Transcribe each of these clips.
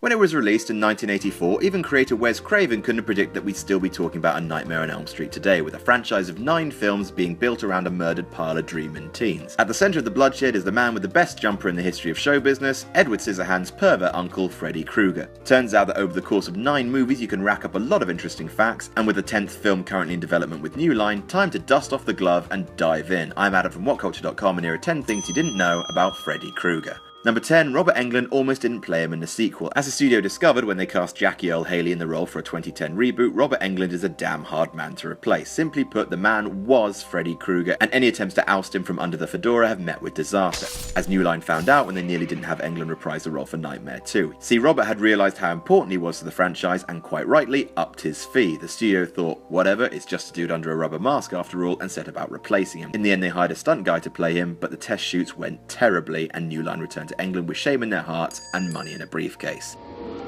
When it was released in 1984, even creator Wes Craven couldn't predict that we'd still be talking about A Nightmare on Elm Street today, with a franchise of 9 films being built around a murdered parlor dream-in teens. At the centre of the bloodshed is the man with the best jumper in the history of show business, Edward Scissorhands' pervert uncle Freddy Krueger. Turns out that over the course of 9 movies you can rack up a lot of interesting facts, and with the 10th film currently in development with New Line, time to dust off the glove and dive in. I'm Adam from WhatCulture.com, and here are 10 things you didn't know about Freddy Krueger. Number 10, Robert Englund almost didn't play him in the sequel. As the studio discovered when they cast Jackie Earle Haley in the role for a 2010 reboot, Robert Englund is a damn hard man to replace. Simply put, the man was Freddy Krueger, and any attempts to oust him from under the fedora have met with disaster, as New Line found out when they nearly didn't have Englund reprise the role for Nightmare 2. See, Robert had realised how important he was to the franchise and quite rightly upped his fee. The studio thought, whatever, it's just a dude under a rubber mask after all, and set about replacing him. In the end they hired a stunt guy to play him, but the test shoots went terribly and New Line returned to Englund with shame in their hearts and money in a briefcase.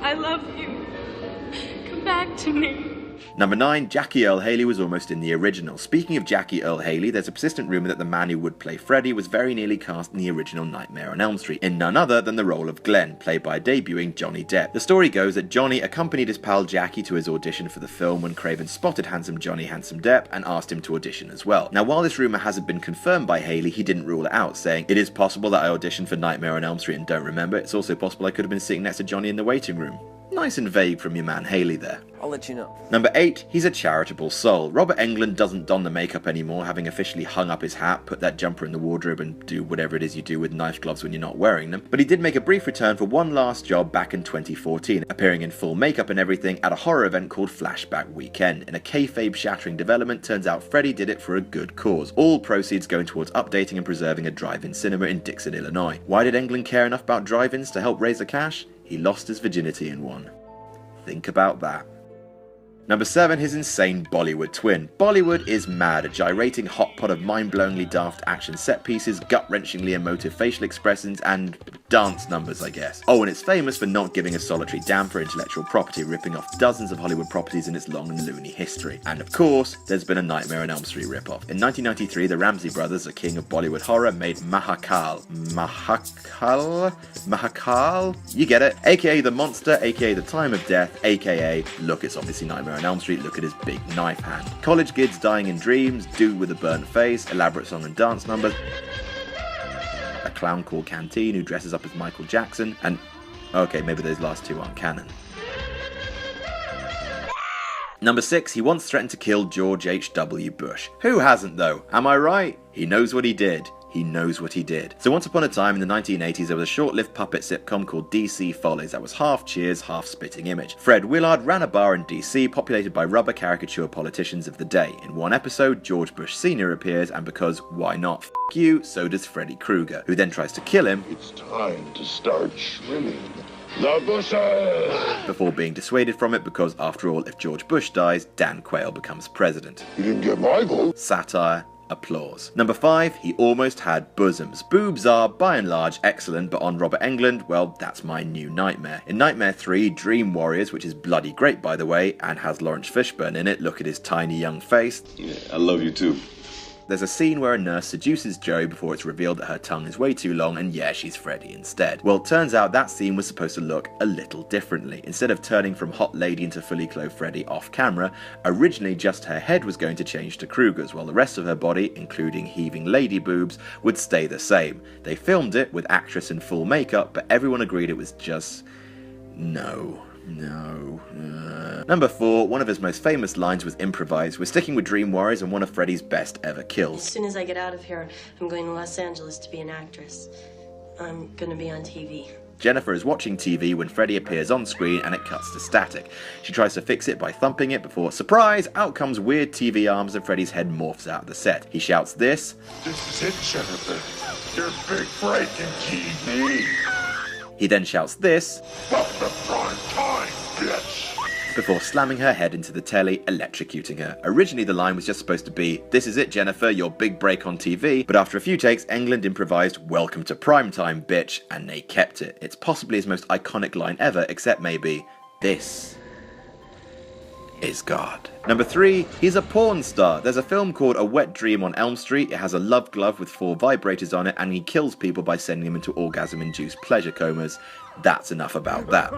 I love you. Come back to me. Number 9, Jackie Earle Haley was almost in the original. Speaking of Jackie Earle Haley, there's a persistent rumour that the man who would play Freddy was very nearly cast in the original Nightmare on Elm Street, in none other than the role of Glenn, played by debuting Johnny Depp. The story goes that Johnny accompanied his pal Jackie to his audition for the film when Craven spotted handsome Johnny Handsome Depp and asked him to audition as well. Now, while this rumour hasn't been confirmed by Haley, he didn't rule it out, saying, "It is possible that I auditioned for Nightmare on Elm Street and don't remember. It's also possible I could have been sitting next to Johnny in the waiting room." Nice and vague from your man Haley there. I'll let you know. Number 8, he's a charitable soul. Robert Englund doesn't don the makeup anymore, having officially hung up his hat, put that jumper in the wardrobe and do whatever it is you do with knife gloves when you're not wearing them. But he did make a brief return for one last job back in 2014, appearing in full makeup and everything at a horror event called Flashback Weekend. In a kayfabe-shattering development, turns out Freddy did it for a good cause. All proceeds going towards updating and preserving a drive-in cinema in Dixon, Illinois. Why did Englund care enough about drive-ins to help raise the cash? He lost his virginity in one. Think about that. Number 7, his insane Bollywood twin. Bollywood is mad, a gyrating hot pot of mind-blowingly daft action set pieces, gut-wrenchingly emotive facial expressions, and dance numbers, I guess. Oh, and it's famous for not giving a solitary damn for intellectual property, ripping off dozens of Hollywood properties in its long and loony history. And of course, there's been a Nightmare on Elm Street ripoff. In 1993, the Ramsey brothers, a king of Bollywood horror, made Mahakal, you get it, aka the monster, aka the time of death, aka, look, it's obviously Nightmare on Elm Street, look at his big knife hand. College kids dying in dreams, dude with a burnt face, elaborate song and dance numbers, a clown called Canteen who dresses up as Michael Jackson, and okay, maybe those last two aren't canon. Number 6, he once threatened to kill George H.W. Bush. Who hasn't though? Am I right? He knows what he did. He knows what he did. So once upon a time in the 1980s there was a short-lived puppet sitcom called DC Follies that was half Cheers, half Spitting Image. Fred Willard ran a bar in DC populated by rubber caricature politicians of the day. In one episode, George Bush Sr. appears, and because why not f*** you, so does Freddy Krueger, who then tries to kill him. It's time to start trimming the bushes! Before being dissuaded from it because, after all, if George Bush dies, Dan Quayle becomes president. You didn't get my vote. Satire. Applause. Number 5, he almost had bosoms. Boobs are, by and large, excellent, but on Robert Englund, well, that's my new nightmare. In Nightmare 3, Dream Warriors, which is bloody great by the way, and has Lawrence Fishburne in it, look at his tiny young face. Yeah, I love you too. There's a scene where a nurse seduces Joe before it's revealed that her tongue is way too long, and yeah, she's Freddy instead. Well, it turns out that scene was supposed to look a little differently. Instead of turning from hot lady into fully clothed Freddy off camera, originally just her head was going to change to Krueger's, while the rest of her body, including heaving lady boobs, would stay the same. They filmed it with actress in full makeup, but everyone agreed it was just... no. Number 4, one of his most famous lines was improvised. We're sticking with Dream Warriors and one of Freddy's best ever kills. As soon as I get out of here, I'm going to Los Angeles to be an actress. I'm gonna be on TV. Jennifer is watching TV when Freddy appears on screen and it cuts to static. She tries to fix it by thumping it before, surprise, out comes weird TV arms and Freddy's head morphs out of the set. He shouts this. This is it, Jennifer. Your big break in TV. He then shouts this. Fuck the prime time, bitch. Before slamming her head into the telly, electrocuting her. Originally the line was just supposed to be, this is it Jennifer, your big break on TV, but after a few takes, Englund improvised, welcome to primetime, bitch, and they kept it. It's possibly his most iconic line ever, except maybe, this is God. Number 3, he's a porn star. There's a film called A Wet Dream on Elm Street. It has a love glove with 4 vibrators on it, and he kills people by sending them into orgasm-induced pleasure comas. That's enough about that.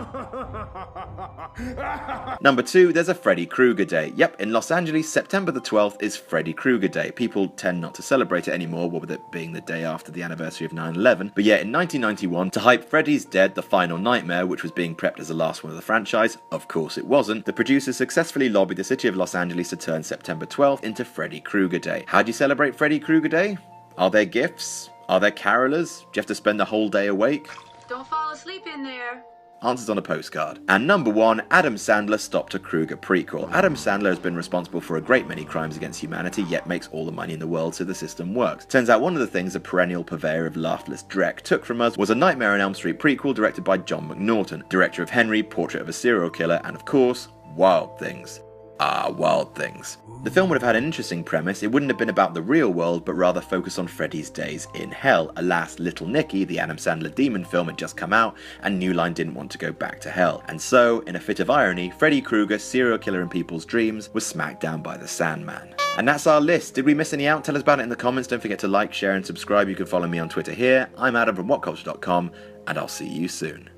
Number 2, there's a Freddy Krueger Day. Yep, in Los Angeles, September the 12th is Freddy Krueger Day. People tend not to celebrate it anymore, with it being the day after the anniversary of 9/11. But yet, in 1991, to hype Freddy's Dead, the Final Nightmare, which was being prepped as the last one of the franchise, of course it wasn't, the producers successfully lobbied the city of Los Angeles to turn September 12th into Freddy Krueger Day. How do you celebrate Freddy Krueger Day? Are there gifts? Are there carolers? Do you have to spend the whole day awake? Don't fall asleep in there. Answers on a postcard. And number 1, Adam Sandler stopped a Krueger prequel. Adam Sandler has been responsible for a great many crimes against humanity, yet makes all the money in the world, so the system works. Turns out one of the things a perennial purveyor of laughless dreck took from us was a Nightmare on Elm Street prequel directed by John McNaughton, director of Henry, Portrait of a Serial Killer, and of course, Wild Things. Wild Things. The film would have had an interesting premise. It wouldn't have been about the real world, but rather focus on Freddy's days in hell. Alas, Little Nicky, the Adam Sandler demon film, had just come out, and New Line didn't want to go back to hell. And so, in a fit of irony, Freddy Krueger, serial killer in people's dreams, was smacked down by the Sandman. And that's our list. Did we miss any out? Tell us about it in the comments. Don't forget to like, share, and subscribe. You can follow me on Twitter here. I'm Adam from WhatCulture.com, and I'll see you soon.